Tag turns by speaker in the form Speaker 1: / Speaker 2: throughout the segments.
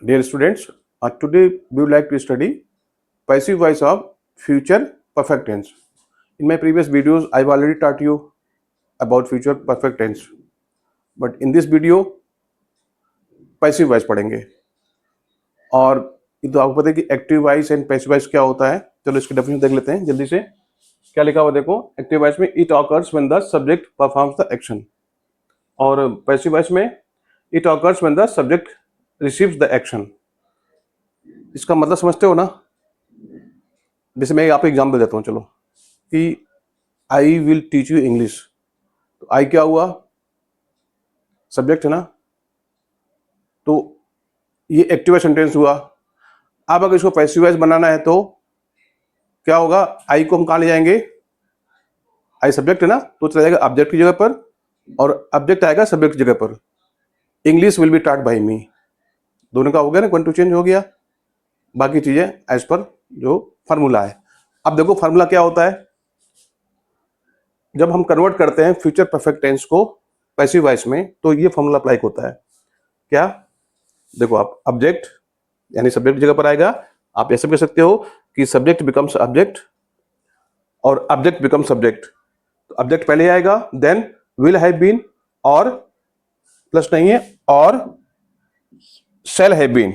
Speaker 1: Dear students, today we would like to study passive voice of future perfect tense. In my previous videos, I've already taught you about future perfect tense, but in this video, passive voice पढ़ेंगे. और ये तो आपको पता है कि active voice and passive voice क्या होता है. चलो इसकी डेफिनेशन देख लेते हैं जल्दी से. क्या लिखा हुआ देखो. एक्टिव वॉइस में it occurs when the subject performs the action, और पैसिव वॉइस में it occurs when the subject receives the action. इसका मतलब समझते हो ना. जैसे मैं आपको एग्जाम्पल देता हूँ. चलो कि I will teach you English. तो आई क्या हुआ, सब्जेक्ट है ना. तो ये एक्टिव सेंटेंस हुआ. अब अगर इसको पैसिव वॉइस बनाना है तो क्या होगा, आई को हम कहाँ ले जाएंगे. आई सब्जेक्ट है ना, तो चला जाएगा ऑब्जेक्ट की जगह पर, और ऑब्जेक्ट आएगा सब्जेक्ट की जगह पर. English will be taught by me. दोनों का हो गया ना, वन टू चेंज हो गया. बाकी चीजें एज पर जो फार्मूला है. अब देखो फार्मूला क्या होता है. जब हम कन्वर्ट करते हैं फ्यूचर परफेक्ट टेंस को पैसिव वॉइस में, तो ये फॉर्मूला अप्लाई होता है. क्या देखो, आप ऑब्जेक्ट यानी सब्जेक्ट जगह पर आएगा. आप ऐसे भी कह सकते हो कि सब्जेक्ट बिकम्स ऑब्जेक्ट और ऑब्जेक्ट बिकम सब्जेक्ट. तो ऑब्जेक्ट पहले आएगा, देन विल हैव बीन, और प्लस नहीं है, और शैल हैव बीन.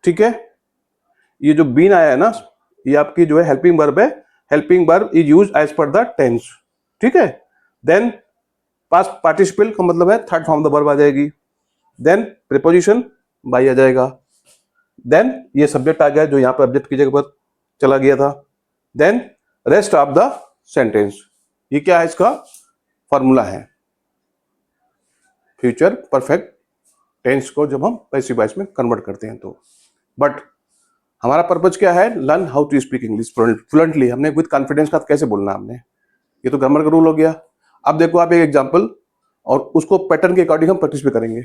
Speaker 1: ठीक है. ये जो बीन आया है ना, ये आपकी जो है हेल्पिंग वर्ब है. Helping verb is use as per the tense. ठीक है. देन पास्ट पार्टिसिपल का मतलब है थर्ड फॉर्म द वर्ब आ जाएगी. देन प्रीपोजिशन बाई आ जाएगा. देन ये सब्जेक्ट आ गया जो यहाँ पर ऑब्जेक्ट की जगह पर चला गया था. Then rest of the sentence. ये क्या है, इसका फॉर्मूला है फ्यूचर परफेक्ट टेंस को जब हम पैसिव वॉइस में कन्वर्ट करते हैं तो. बट हमारा पर्पज क्या है, learn how to speak English fluently. हमने विद कॉन्फिडेंस का कैसे बोलना हमने, ये तो ग्रामर का रूल हो गया. अब देखो आप एक एग्जांपल, और उसको पैटर्न के अकॉर्डिंग हम प्रैक्टिस भी करेंगे.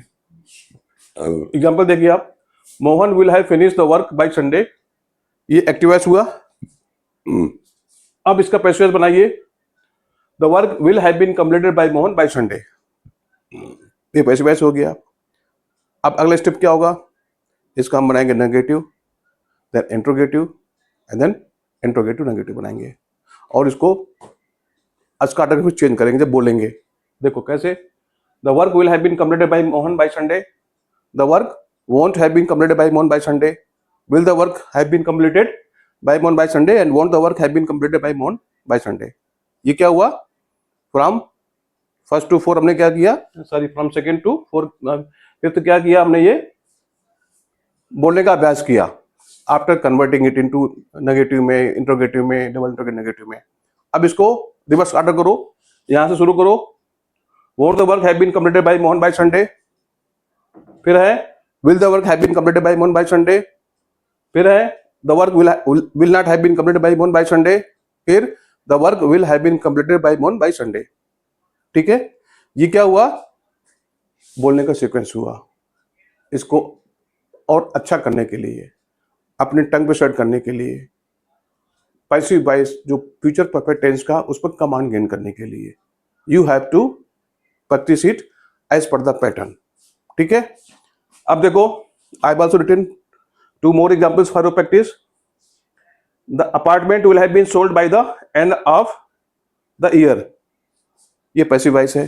Speaker 1: एग्जांपल देखिए आप. Mohan will have finish the work by Sunday. ये एक्टिव वॉइस हुआ. अब इसका पैसिव वॉइस बनाइए. The work will have been completed by Mohan by Sunday. ये पैसिव वॉइस हो गया. अब अगला स्टेप क्या होगा, इसका हम बनाएंगे negative, then interrogative, and then interrogative negative बनाएंगे. और इसको अस्काटर को चेंज करेंगे जब बोलेंगे. देखो कैसे. The work will have been completed by Mohan by Sunday. The work won't have been completed by Mohan by Sunday. Will the work have been completed by Mohan by Sunday, and won't the work have been completed by Mohan by Sunday. ये क्या हुआ, from first to four हमने क्या किया, sorry from second to four, fifth क्या किया हमने, ये बोलने का अभ्यास किया. After converting it into negative में, इंट्रोगेटिव में, डबल इंट्रोगेटिव नेगेटिव में. अब इसको रिवर्स ऑर्डर करो, यहां से शुरू करो. Won't the work have been completed by Mohan by Sunday. फिर है will the work have been completed by Mohan by Sunday. फिर है the work will not have been completed by Mohan by Sunday. फिर the work will have been completed by Mohan by Sunday. ठीक है. ये क्या हुआ, बोलने का सीक्वेंस हुआ. इसको और अच्छा करने के लिए, अपने टंग पे सेट करने के लिए, पैसिव वॉइस जो फ्यूचर परफेक्ट टेंस का, उस पर कमांड गेन करने के लिए, you have to practise it as per the pattern. ठीक है. अब देखो, I have also written two more examples for your practice. The apartment will have been sold by the end of the year. ये passive voice है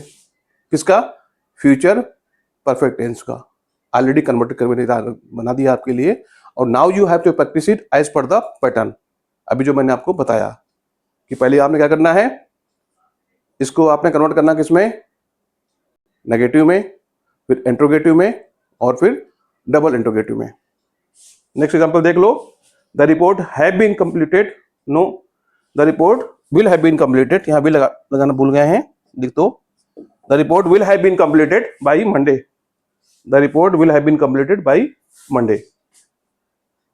Speaker 1: किसका, future perfect tense का. Already convert कर बना दिया आपके लिए. और now you have to practise it as per the pattern. अभी जो मैंने आपको बताया कि पहले आपने क्या करना है, इसको आपने कन्वर्ट करना किसमें, नेगेटिव में, फिर इंट्रोगेटिव में, और फिर डबल इंट्रोगेटिव में. नेक्स्ट एग्जांपल देख लो. The report have been completed, no, the report will have been completed. यहाँ भी लगाना भूल गए हैं, लिख दो. The report will have been completed by Monday. The report will have been completed by Monday.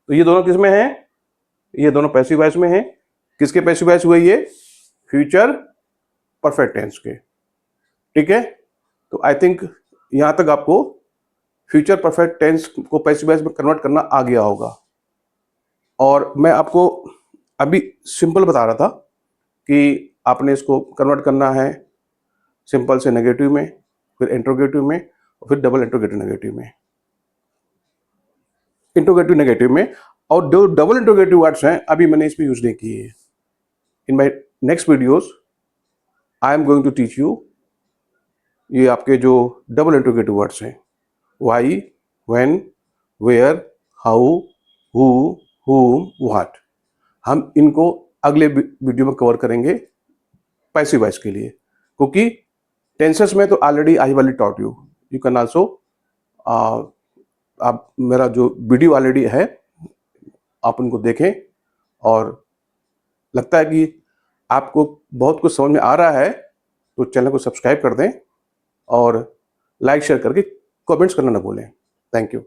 Speaker 1: तो ये दोनों किसमें है, ये दोनों पैसिव वॉइस में है. किसके पैसिव वॉइस हुए, ये फ्यूचर परफेक्ट टेंस के. ठीक है. तो आई थिंक यहां तक आपको फ्यूचर परफेक्ट टेंस को पैसिव वॉइस में कन्वर्ट करना आ गया होगा. और मैं आपको अभी सिंपल बता रहा था कि आपने इसको कन्वर्ट करना है सिंपल से नेगेटिव में, फिर इंट्रोगेटिव में, और फिर डबल इंट्रोगेटिव नेगेटिव में. इंट्रोगेटिव नेगेटिव में, और जो डबल इंट्रोगेटिव वर्ड्स हैं अभी मैंने इसमें यूज नहीं किए हैं। In my next videos I am going to teach you ये आपके जो डबल इंट्रोगेटिव वर्ड्स हैं, why, when, where, how, who, whom, what. हम इनको अगले वीडियो में कवर करेंगे पैसिव वॉइस के लिए, क्योंकि टेंसेस में तो ऑलरेडी आई वाली taught you, you can also, आप मेरा जो वीडियो ऑलरेडी है आप उनको देखें, और लगता है कि आपको बहुत कुछ समझ में आ रहा है तो चैनल को सब्सक्राइब कर दें और लाइक शेयर करके कमेंट्स करना ना भूलें। Thank you.